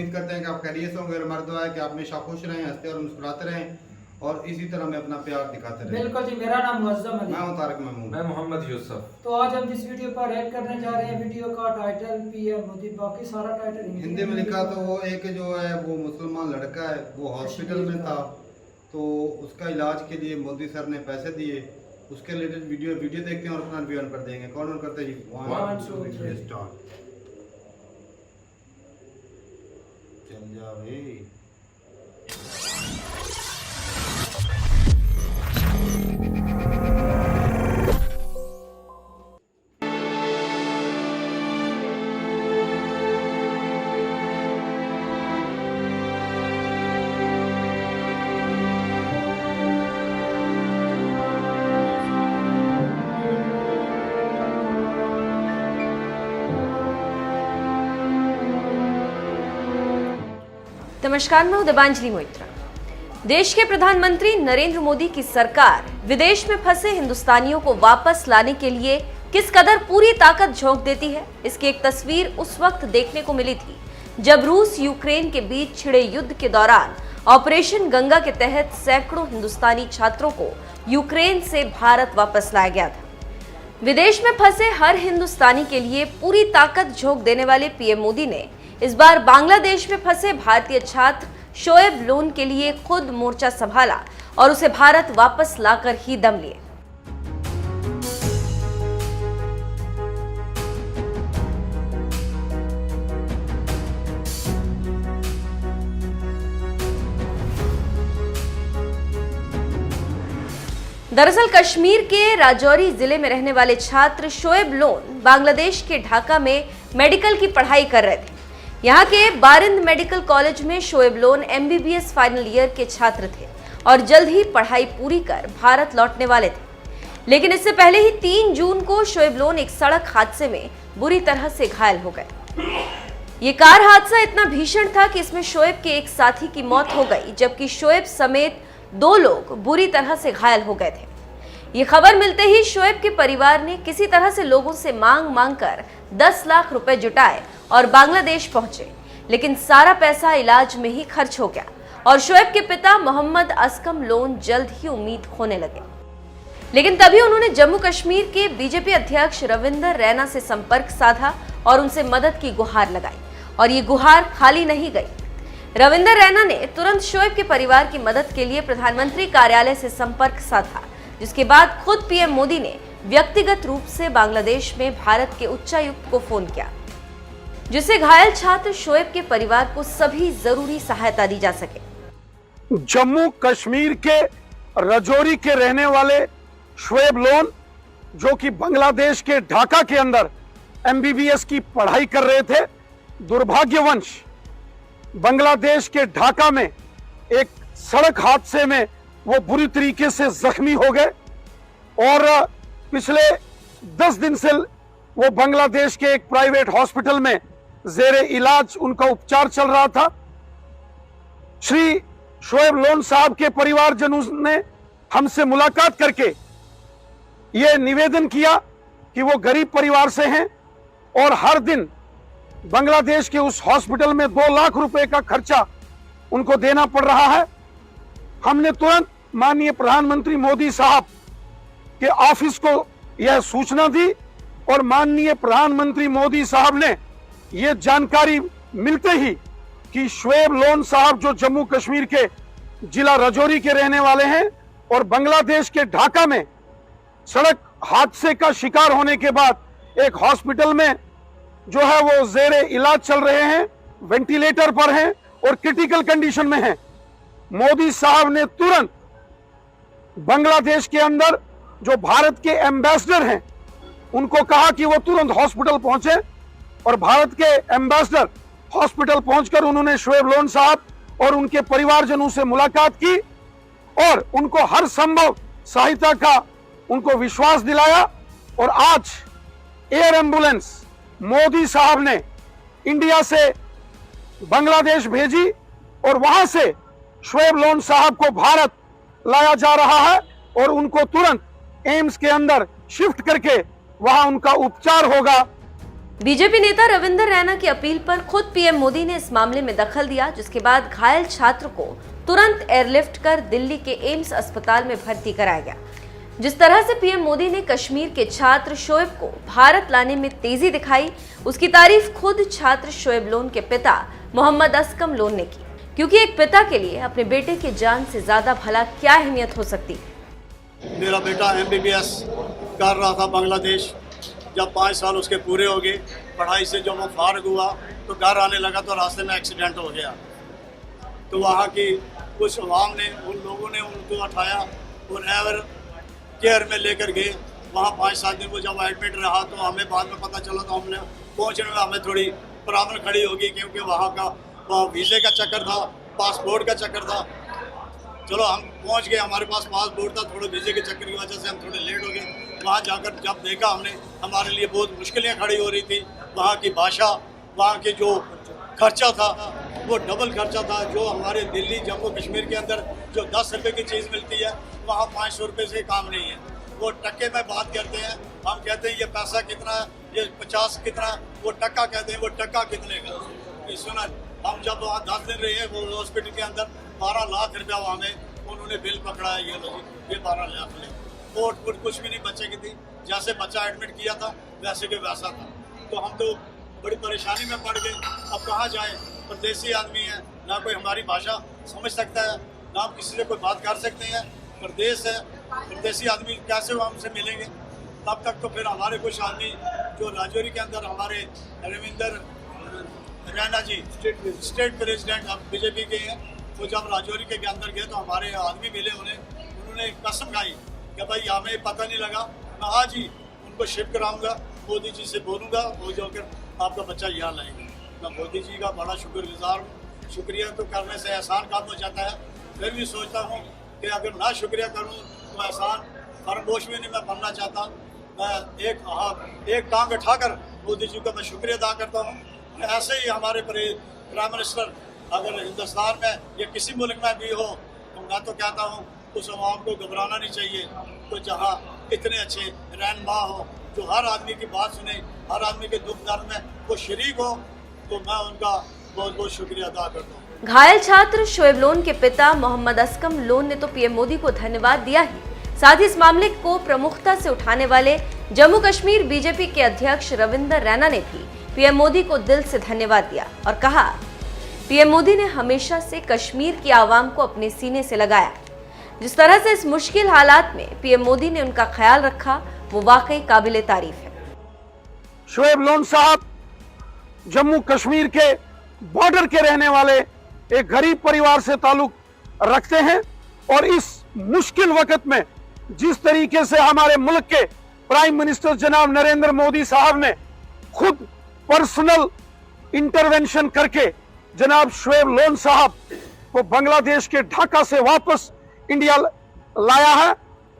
उम्मीद करते हैं कि आप खैरियत से होंगे। हमारी दुआ है कि आप हमेशा खुश रहें, हंसते और मुस्कुराते रहें और इसी तरह में अपना प्यार दिखाते रहें। बिल्कुल जी, मेरा नाम मुअज्जम अली, मैं हूं तारिक महमूद, मैं मोहम्मद यूसुफ। तो आज हम जिस वीडियो पर रेड करने जा रहे हैं, वीडियो का टाइटल पीएम मोदी, बाकी सारा टाइटल हिंदी में लिखा। तो वो एक जो है वो मुसलमान लड़का है, वो हॉस्पिटल में था, तो उसका इलाज के लिए मोदी सर ने पैसे दिए। उसके रिलेटेड वीडियो देखते हैं और अपना रिव्यू कर देंगे। कौन करते हैं? 1 2 3 स्टार्ट। चल जा भाई। नमस्कार, मैं देवांजलि मोइत्रा। देश के प्रधानमंत्री नरेंद्र मोदी की सरकार विदेश में फंसे हिंदुस्तानियों को वापस लाने के लिए किस कदर पूरी ताकत झोंक देती है, इसकी एक तस्वीर उस वक्त देखने को मिली थी जब रूस यूक्रेन के बीच छिड़े युद्ध के दौरान ऑपरेशन गंगा के तहत सैकड़ों हिंदुस्तानी छात्रों को यूक्रेन से भारत वापस लाया गया था। विदेश में फंसे हर हिंदुस्तानी के लिए पूरी ताकत झोंक देने वाले पीएम मोदी ने इस बार बांग्लादेश में फंसे भारतीय छात्र शोएब लोन के लिए खुद मोर्चा संभाला और उसे भारत वापस लाकर ही दम लिए। दरअसल कश्मीर के राजौरी जिले में रहने वाले छात्र शोएब लोन बांग्लादेश के ढाका में मेडिकल की पढ़ाई कर रहे थे। यहाँ के बारिंद मेडिकल कॉलेज में Shoaib loan MBBS final year के छात्र थे और जल्द ही पढ़ाई पूरी कर भारत लौटने वाले थे। लेकिन इससे पहले ही 3 जून को शोएब लोन एक सड़क हादसे में बुरी तरह से घायल हो गए। ये कार हादसा इतना भीषण था कि इसमें शोएब के एक साथी की मौत हो गई, जबकि शोएब समेत 2 लोग बुरी तरह से घायल हो गए थे। ये खबर मिलते ही शोएब के परिवार ने किसी तरह से लोगों से मांग कर 10 लाख रुपए जुटाए और बांग्लादेश पहुंचे, लेकिन सारा पैसा इलाज में ही खर्च हो गया और शोएब के पिता मोहम्मद असकम लोन जल्द ही उम्मीद खोने लगे। लेकिन तभी उन्होंने जम्मू कश्मीर के बीजेपी अध्यक्ष रविंदर रैना से संपर्क साधा और उनसे मदद की गुहार लगाई, और ये गुहार खाली नहीं गई। रविंदर रैना ने तुरंत शोएब के परिवार की मदद के लिए प्रधानमंत्री कार्यालय से संपर्क साधा, जिसके बाद खुद पीएम मोदी ने व्यक्तिगत रूप से बांग्लादेश में भारत के उच्चायुक्त को फोन किया, जिससे घायल छात्र शोएब के परिवार को सभी जरूरी सहायता दी जा सके। जम्मू कश्मीर के राजौरी के रहने वाले शोएब लोन, जो कि बांग्लादेश के ढाका के अंदर एमबीबीएस की पढ़ाई कर रहे थे, दुर्भाग्यवश बांग्लादेश के ढाका में एक सड़क हादसे में वो बुरी तरीके से जख्मी हो गए और पिछले 10 दिन से वो बांग्लादेश के एक प्राइवेट हॉस्पिटल में जेरे इलाज उनका उपचार चल रहा था। श्री शोएब लोन साहब के परिवारजनों ने हमसे मुलाकात करके ये निवेदन किया कि वो गरीब परिवार से हैं और हर दिन बांग्लादेश के उस हॉस्पिटल में 2 लाख रुपए का खर्चा उनको देना पड़ रहा है। हमने तुरंत माननीय प्रधानमंत्री मोदी साहब के ऑफिस को यह सूचना दी और माननीय प्रधानमंत्री मोदी साहब ने यह जानकारी मिलते ही कि शोएब लोन साहब, जो जम्मू कश्मीर के जिला राजौरी के रहने वाले हैं और बांग्लादेश के ढाका में सड़क हादसे का शिकार होने के बाद एक हॉस्पिटल में जो है वो जेरे इलाज चल रहे हैं, वेंटिलेटर पर हैं और क्रिटिकल कंडीशन में हैं। मोदी साहब ने तुरंत बांग्लादेश के अंदर जो भारत के एम्बेसडर हैं उनको कहा कि वो तुरंत हॉस्पिटल पहुंचे और भारत के एम्बेसडर हॉस्पिटल पहुंचकर उन्होंने शोएब लोन साहब और उनके परिवारजनों से मुलाकात की और उनको हर संभव सहायता का उनको विश्वास दिलाया। और आज एयर एम्बुलेंस मोदी साहब ने इंडिया से बांग्लादेश भेजी और वहां से शोएब लोन साहब को भारत लाया जा रहा है और उनको तुरंत एम्स के अंदर शिफ्ट करके वहां उनका उपचार होगा। बीजेपी नेता रविंदर रैना की अपील पर खुद पीएम मोदी ने इस मामले में दखल दिया, जिसके बाद घायल छात्र को तुरंत एयरलिफ्ट कर दिल्ली के एम्स अस्पताल में भर्ती कराया गया। जिस तरह से पीएम मोदी ने कश्मीर के छात्र शोएब को भारत लाने में तेजी दिखाई, उसकी तारीफ खुद छात्र शोएब लोन के पिता मोहम्मद असकम लोन ने की, क्योंकि एक पिता के लिए अपने बेटे की जान से ज्यादा भला क्या अहमियत हो सकती है। मेरा बेटा MBBS कर रहा था बांग्लादेश। जब 5 साल उसके पूरे हो गए पढ़ाई से, जब वो फारग हुआ तो घर आने लगा तो रास्ते में एक्सीडेंट हो गया। तो वहाँ की कुछ अवाम ने, उन लोगों ने उनको उठाया और एवर केयर में लेकर गए। वहाँ 5-7 दिन वो जब एडमिट रहा तो हमें बाद में पता चला, तो हमने पहुँचने में हमें थोड़ी प्रॉब्लम खड़ी होगी, क्योंकि वहाँ का वीज़े का चक्कर था, पासपोर्ट का चक्कर था। चलो हम पहुंच गए, हमारे पास पासपोर्ट था, थोड़े वीज़े के चक्कर की वजह से हम थोड़े लेट हो गए। वहाँ जाकर जब देखा हमने, हमारे लिए बहुत मुश्किलें खड़ी हो रही थी। वहाँ की भाषा, वहाँ के जो खर्चा था वो डबल खर्चा था। जो हमारे दिल्ली जम्मू कश्मीर के अंदर जो 10 रुपये की चीज़ मिलती है, वहाँ 500 रुपये से काम नहीं है। वो टक्के में बात करते हैं, हम कहते हैं ये पैसा कितना है, ये 50 कितना, वो टक्का कहते हैं, वो टक्का कितने का। सुना, हम जब वहाँ 10 दिन रहे वो हॉस्पिटल के अंदर 12 लाख रुपया वहाँ में उन्होंने बिल पकड़ा है। ये लो जी, ये 12 लाख ले, कोट कुछ भी नहीं बच्चे की थी। जैसे बच्चा एडमिट किया था वैसे के वैसा था। तो हम तो बड़ी परेशानी में पड़ गए। अब कहाँ जाए, परदेसी आदमी है, ना कोई हमारी भाषा समझ सकता है, ना हम किसी से कोई बात कर सकते हैं। प्रदेश है, परदेसी आदमी कैसे वो हमसे मिलेंगे। तब तक तो फिर हमारे कुछ आदमी जो राजौरी के अंदर, हमारे रविंदर रैना जी स्टेट प्रेसिडेंट अब बीजेपी के हैं, वो जब राजौरी के अंदर गए तो हमारे आदमी मिले, उन्होंने एक कसम खाई कि भाई हमें पता नहीं लगा, मैं आज ही उनको शिफ्ट कराऊंगा, मोदी जी से बोलूँगा, वो जाकर आपका बच्चा यहाँ लाएंगे। मैं मोदी जी का बड़ा शुक्रगुजार हूँ। शुक्रिया तो करने से एहसान काम हो जाता है, फिर भी सोचता हूँ कि अगर ना शुक्रिया करूँ तो एहसान फरमोश भी नहीं मैं बनना चाहता। मैं एक टांग उठाकर मोदी जी का मैं शुक्रिया अदा करता हूँ। ऐसे ही हमारे प्राइम मिनिस्टर अगर हिंदुस्तान में या किसी मुल्क में भी हो तो मैं तो कहता हूँ उस आवाम को घबराना नहीं चाहिए। तो जहाँ इतने अच्छे रहनुमा हो जो हर आदमी की बात सुने, हर आदमी के दुख दर्द में वो शरीक हो, तो मैं उनका बहुत बहुत शुक्रिया अदा करता हूँ। घायल छात्र शोएब लोन के पिता मोहम्मद असकम लोन ने तो पीएम मोदी को धन्यवाद दिया ही, साथ ही इस मामले को प्रमुखता से उठाने वाले जम्मू कश्मीर बीजेपी के अध्यक्ष रविंदर रैना ने भी पीएम मोदी को दिल से धन्यवाद दिया और कहा, पीएम मोदी ने हमेशा से कश्मीर की आवाम को अपने सीने से लगाया। जिस तरह से इस मुश्किल हालात में पीएम मोदी ने उनका ख्याल रखा, वो वाकई काबिले तारीफ है। शोएब लोन साहब जम्मू कश्मीर के बॉर्डर के रहने वाले एक गरीब परिवार से ताल्लुक रखते हैं और इस मुश्किल वक्त में जिस तरीके से हमारे मुल्क के प्राइम मिनिस्टर जनाब नरेंद्र मोदी साहब ने खुद पर्सनल इंटरवेंशन करके जनाब शोएब लोन साहब को बांग्लादेश के ढाका से वापस इंडिया लाया है,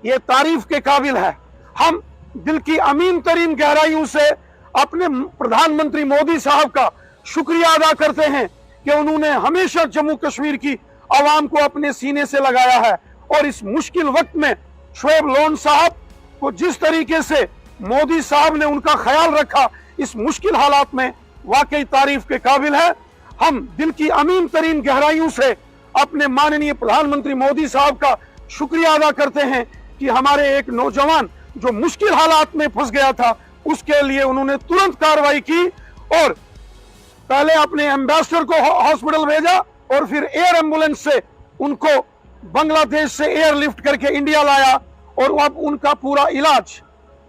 ये तारीफ के काबिल है। हम दिल की अमीन तरीन गहराइयों से अपने प्रधानमंत्री मोदी साहब का शुक्रिया अदा करते हैं कि उन्होंने हमेशा जम्मू कश्मीर की आवाम को अपने सीने से लगाया है और इस मुश्किल वक्त में शोएब लोन साहब को जिस तरीके से मोदी साहब ने उनका ख्याल रखा इस मुश्किल हालात में वाकई तारीफ के काबिल है। हम दिल की अमीन तरीन गहराइयों से अपने माननीय प्रधानमंत्री मोदी साहब का शुक्रिया अदा करते हैं कि हमारे एक नौजवान जो मुश्किल हालात में फंस गया था उसके लिए उन्होंने तुरंत कार्रवाई की और पहले अपने एम्बेसडर को हॉस्पिटल भेजा और फिर एयर एम्बुलेंस से उनको बांग्लादेश से एयरलिफ्ट करके इंडिया लाया और अब उनका पूरा इलाज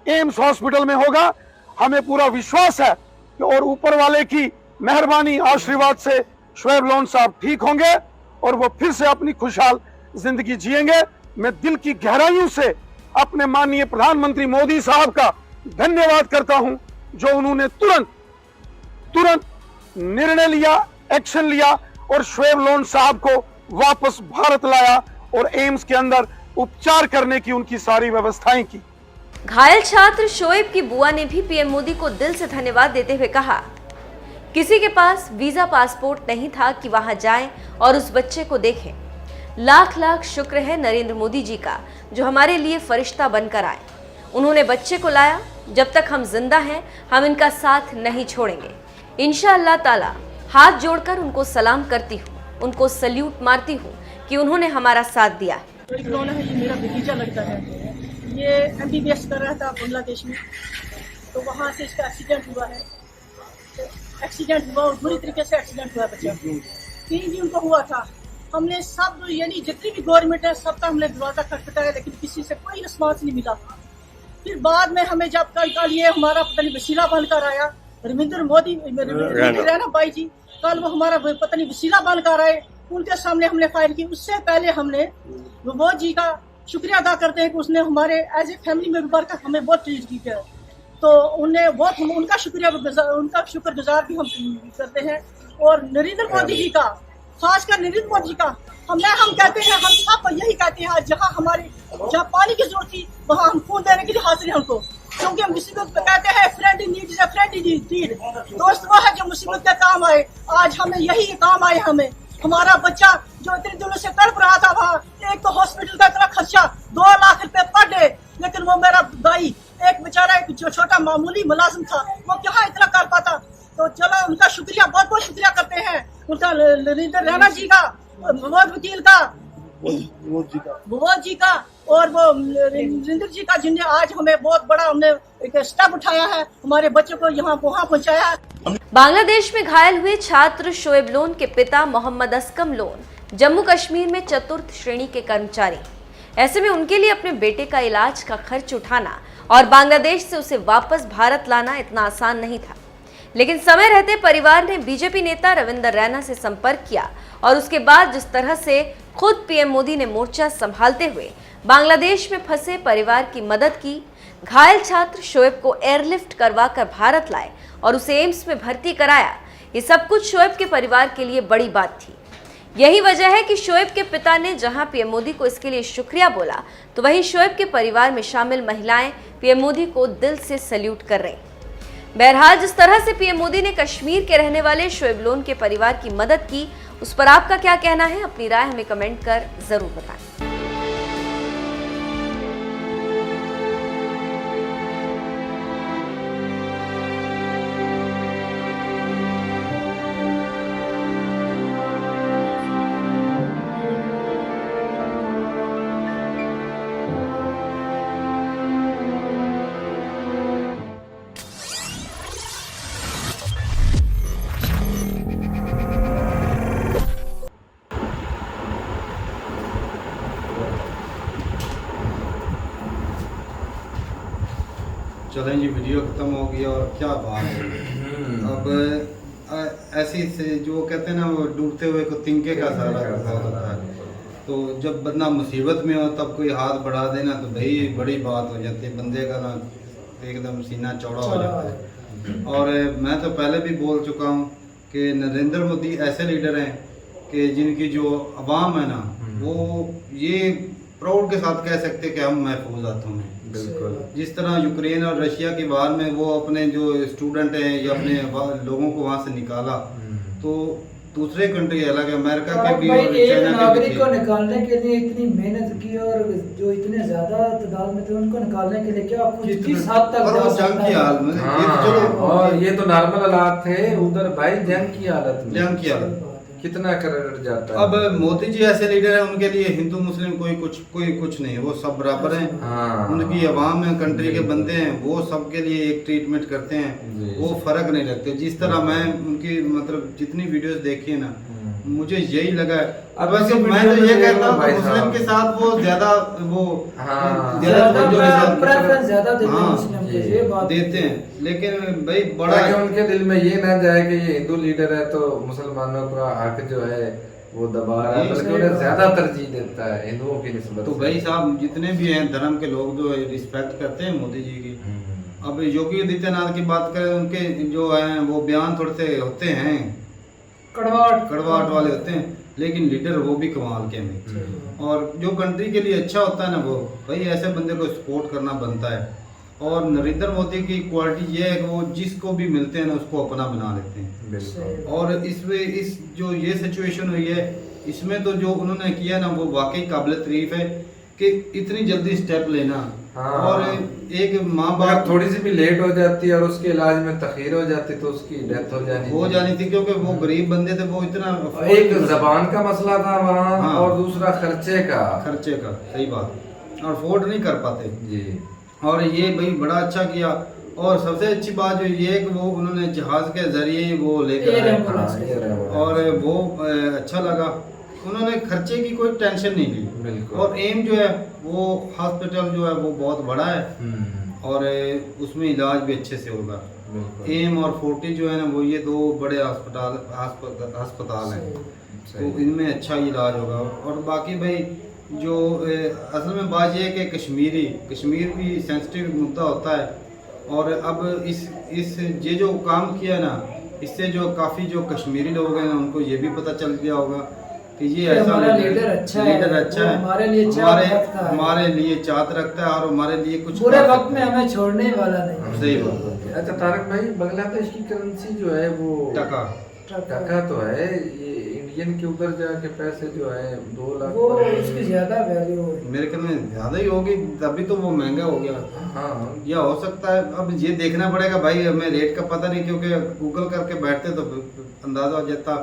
एम्स हॉस्पिटल में होगा। हमें पूरा विश्वास है कि और ऊपर वाले की मेहरबानी आशीर्वाद से शोएब लोन साहब ठीक होंगे और वो फिर से अपनी खुशहाल जिंदगी जिएंगे। मैं दिल की गहराइयों से अपने माननीय प्रधानमंत्री मोदी साहब का धन्यवाद करता हूं जो उन्होंने तुरंत निर्णय लिया, एक्शन लिया और शोएब लोन साहब को वापस भारत लाया और एम्स के अंदर उपचार करने की उनकी सारी व्यवस्थाएं की। घायल छात्र शोएब की बुआ ने भी पीएम मोदी को दिल से धन्यवाद देते हुए कहा, किसी के पास वीजा पासपोर्ट नहीं था कि वहां जाएं और उस बच्चे को देखें। लाख लाख शुक्र है नरेंद्र मोदी जी का जो हमारे लिए फरिश्ता बनकर आए। उन्होंने बच्चे को लाया जब तक हम जिंदा हैं हम इनका साथ नहीं छोड़ेंगे। इंशाअल्लाह ताला हाथ जोड़कर उनको सलाम करती हूँ, उनको सल्यूट मारती हूँ कि उन्होंने हमारा साथ दिया है। शोएब लोन है, ये मेरा भतीजा लगता है। ये MBBS कर रहा था बांग्लादेश में, तो वहाँ से इसका एक्सीडेंट हुआ है। तो एक्सीडेंट हुआ और बुरी तरीके से एक्सीडेंट हुआ बच्चा। 3 दिन को हुआ था। हमने सब यानी जितनी भी गवर्नमेंट है सबका हमने दरवाजा खटखटाया, लेकिन किसी से कोई रिस्पॉन्स नहीं मिला। फिर बाद में हमें जब कल ये हमारा पता नहीं वसीला बनकर आया, रविंद्र मोदी रैना भाई जी, कल वो हमारा पता नहीं वसीला बनकर आए, उनके सामने हमने फायर की। उससे पहले हमने वो जी का शुक्रिया अदा करते हैं कि उसने हमारे एज ए फैमिली मेंबर का हमें बहुत ट्रीट किया है। तो उन्हें बहुत उनका शुक्रगुजार भी हम करते हैं। और नरेंद्र मोदी जी का, खासकर नरेंद्र मोदी जी का हम कहते हैं, हम सब यही कहते हैं, जहाँ पानी की जरूरत थी वहाँ हम खून देने के लिए हाजिर हैं उनको, क्योंकि हम मुसीबत में कहते हैं friend in need is a friend in need. दोस्त वो है जो मुसीबत के काम आए। आज हमें यही काम आए। हमारा बच्चा जो इतने दिनों से तड़प रहा था वहाँ, एक तो हॉस्पिटल का इतना खर्चा 2 लाख रुपए पर डे, लेकिन वो मेरा भाई एक बेचारा एक जो छोटा मामूली मुलाजिम था, वो कहाँ इतना कर पाता। तो चलो उनका शुक्रिया, बहुत बहुत शुक्रिया करते हैं उनका, नरेंद्र रैना जी का, मोहम्मद वकील का, भुवोज जी का, और वो नरेंद्र जी का, जिन्हें आज हमें बहुत बड़ा हमने एक स्टेप उठाया है, हमारे बच्चों को यहाँ वहाँ पहुँचाया है। बांग्लादेश में घायल हुए छात्र शोएब लोन के पिता मोहम्मद असकम लोन जम्मू कश्मीर में 4th श्रेणी के कर्मचारी। ऐसे में उनके लिए अपने बेटे का इलाज का खर्च उठाना और बांग्लादेश से उसे वापस भारत लाना इतना आसान नहीं था। लेकिन समय रहते परिवार ने बीजेपी नेता रविंद्र रैना से संपर्क किया और उसके बाद जिस तरह से खुद पीएम मोदी ने मोर्चा संभालते हुए बांग्लादेश में फंसे परिवार की मदद की, घायल छात्र शोएब को एयरलिफ्ट करवाकर भारत लाए और उसे एम्स में भर्ती कराया, ये सब कुछ शोएब के परिवार के लिए बड़ी बात थी। यही वजह है कि शोएब के पिता ने जहां पीएम मोदी को इसके लिए शुक्रिया बोला, तो वहीं शोएब के परिवार में शामिल महिलाएं पीएम मोदी को दिल से सैल्यूट कर रही। बहरहाल जिस तरह से पीएम मोदी ने कश्मीर के रहने वाले शोएब लोन के परिवार की मदद की, उस पर आपका क्या कहना है? अपनी राय हमें कमेंट कर जरूर बताएं। चलें जी, वीडियो ख़त्म हो गया और क्या बात है। अब ऐसी से जो कहते हैं ना, वो डूबते हुए को तिनके का सहारा होता है। तो जब बंदा मुसीबत में हो तब कोई हाथ बढ़ा देना तो भाई बड़ी बात हो जाती है, बंदे का ना एकदम सीना चौड़ा हो जाता है। और मैं तो पहले भी बोल चुका हूँ कि नरेंद्र मोदी ऐसे लीडर हैं कि जिनकी जो आवाम है ना, वो ये प्राउड के साथ कह सकते हैं कि हम महफूज हाथों में। बिल्कुल। जिस तरह यूक्रेन और रशिया की वार में वो अपने जो स्टूडेंट हैं या अपने लोगों को वहाँ से निकाला, तो दूसरे कंट्री अलग है, अमेरिका के भी और एक चाइना नागरिक को के भी। निकालने के लिए इतनी मेहनत की और जो इतने ज्यादा तादाद में थे उनको निकालने के लिए क्या कुछ किस हद तक और जा वो जंग सकता की है? हालत में, ये तो हाँ, चलो और ये तो नॉर्मल हालात थे, उधर भाई जंग की हालत में जंग की हालत। कितना कर जाता है। अब मोदी जी ऐसे लीडर हैं, उनके लिए हिंदू मुस्लिम कोई कुछ नहीं है, वो सब बराबर हैं। हाँ। उनकी आवाम है, कंट्री के बंदे हैं, वो सबके लिए एक ट्रीटमेंट करते हैं, जी। वो फर्क नहीं रखते। जिस तरह मैं उनकी मतलब जितनी वीडियोस देखी है ना, मुझे यही लगा है। अब वैसे मैं तो ये कहता हूँ कि मुस्लिम के साथ वो ज्यादा वो हाँ। प्रेफरेंस ज्यादा देते हैं हाँ, मुस्लिम के, ये बात देते हैं। लेकिन भाई बड़ा ताकि उनके दिल में ये ना जाए कि ये हिंदू लीडर है तो मुसलमानों का हक जो है वो दबा रहा है, बल्कि उन्हें ज्यादा तरजीह देता है हिंदुओं की निस्बत तो से। भाई साहब जितने भी हैं धर्म के लोग जो है रिस्पेक्ट करते हैं मोदी जी की। अब योगी आदित्यनाथ की बात करें, उनके जो हैं वो बयान थोड़े से होते हैं कड़वाहट वाले होते हैं, लेकिन लीडर वो भी कमाल के हैं। और जो कंट्री के लिए अच्छा होता है ना, वो भाई ऐसे बंदे को सपोर्ट करना बनता है। और नरेंद्र मोदी की क्वालिटी ये है कि वो जिसको भी मिलते हैं ना उसको अपना बना लेते हैं। बिल्कुल। और इस जो ये सिचुएशन हुई है, इसमें तो जो उन्होंने किया ना वो वाकई काबिल तारीफ है कि इतनी जल्दी स्टेप लेना हाँ। और एक माँ अगर बाप थोड़ी सी भी लेट हो जाती और उसके इलाज में तखीर हो जाती तो उसकी डेथ हो जानी थी, क्योंकि वो गरीब बंदे थे, वो इतना एक जबान का मसला था वहाँ, हाँ। और दूसरा खर्चे का। सही बात, और अफोर्ड नहीं कर पाते जी। और ये भाई बड़ा अच्छा किया। और सबसे अच्छी बात जो ये है कि वो उन्होंने जहाज के जरिए वो लेकर एयर आए, एम्बुलेंस और वो अच्छा लगा। उन्होंने खर्चे की कोई टेंशन नहीं ली। बिल्कुल। और एम जो है वो हॉस्पिटल जो है वो बहुत बड़ा है, और उसमें इलाज भी अच्छे से होगा। बिल्कुल। एम और 40 जो है ना वो ये दो बड़े अस्पताल हैं, तो इनमें अच्छा इलाज होगा। और बाकी भाई जो असल में बात ये है कि कश्मीर भी सेंसिटिव मुद्दा होता है। और अब इस ये जो काम किया ना, इससे जो काफ़ी जो कश्मीरी लोग हैं ना उनको ये भी पता चल गया होगा कि ये ऐसा लीडर अच्छा है, हमारे लिए हमारे लिए चाहत रखता है और हमारे लिए कुछ पूरे वक्त में हमें छोड़ने वाला नहीं। सही बात। अच्छा तारक भाई, बांग्लादेश की करेंसी जो है वो टका तो है, ये इंडियन के उधर जाके पैसे जो है 2 लाख वो उसकी ज्यादा वैल्यू मेरे ख्याल में ज्यादा ही होगी, तभी तो वो महंगा हो गया। हाँ। या हो सकता है, अब ये देखना पड़ेगा भाई, हमें रेट का पता नहीं, क्योंकि गूगल करके बैठते तो अंदाजा हो जाता।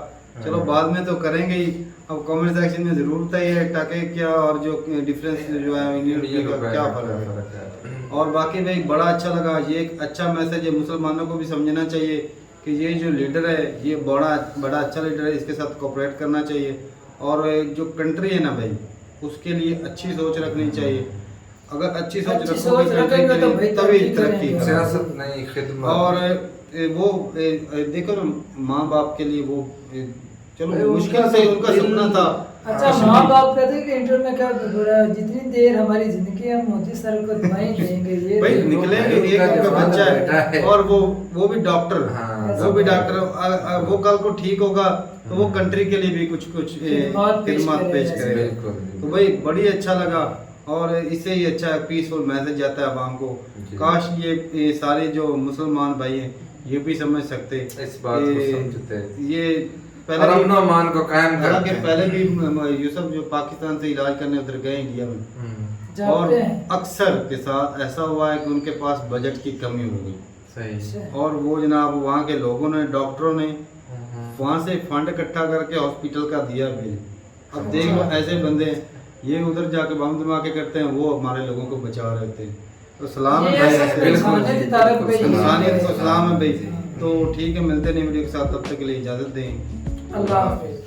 चलो बाद में तो करेंगे ही। अब कमेंट सेक्शन में जरूर बताइए टके क्या और जो डिफरेंस जो है इंडियन रुपये का क्या फर्क है। और बाकी भाई बड़ा अच्छा लगा, ये एक अच्छा मैसेज है, मुसलमानों को भी समझना चाहिए कि ये जो लीडर है ये बड़ा अच्छा लीडर है, इसके साथ कोऑपरेट करना चाहिए। और जो कंट्री है ना भाई, उसके लिए अच्छी सोच रखनी चाहिए। अगर अच्छी सोच रखोगे तभी तरक्की सियासत नहीं, खिदमत। और वो देखो ना, माँ बाप के लिए वो चलो मुश्किल से उनका सपना था। अच्छा, माँ बाप कहते हैं कि इंटर में क्या जितनी देर हमारी जिंदगी है मोदी सर को दुआएं देंगे। ये भाई निकलेंगे, एक बच्चा है और वो भी डॉक्टर, वो भी डॉक्टर, वो कल को ठीक होगा तो वो कंट्री के लिए भी कुछ खिदमत पेश करेगा। तो भाई बड़ी अच्छा लगा, और इससे ही अच्छा पीसफुल मैसेज जाता है आवाम को। काश ये सारे जो मुसलमान भाई हैं ये भी समझ सकते, इस बात को समझते। ये और अमन को कायम करते हैं। पहले भी यूसुफ जो पाकिस्तान से इलाज करने उधर गए इंडिया में, और अक्सर के साथ ऐसा हुआ है कि उनके पास बजट की कमी हो गई। सही। और वो जनाब वहाँ के लोगों ने, डॉक्टरों ने वहाँ से फंड इकट्ठा करके हॉस्पिटल का दिया बिल। अब देखो ऐसे बंदे ये उधर जाके बम धमाके करते हैं, वो हमारे लोगों को बचा रहे थे। तो सलाम है भाई, इंसानियत को सलाम है भाई। तो ठीक है, मिलते नहीं वीडियो के साथ, तब तक के लिए इजाजत दें। अल्लाह हाफिज़।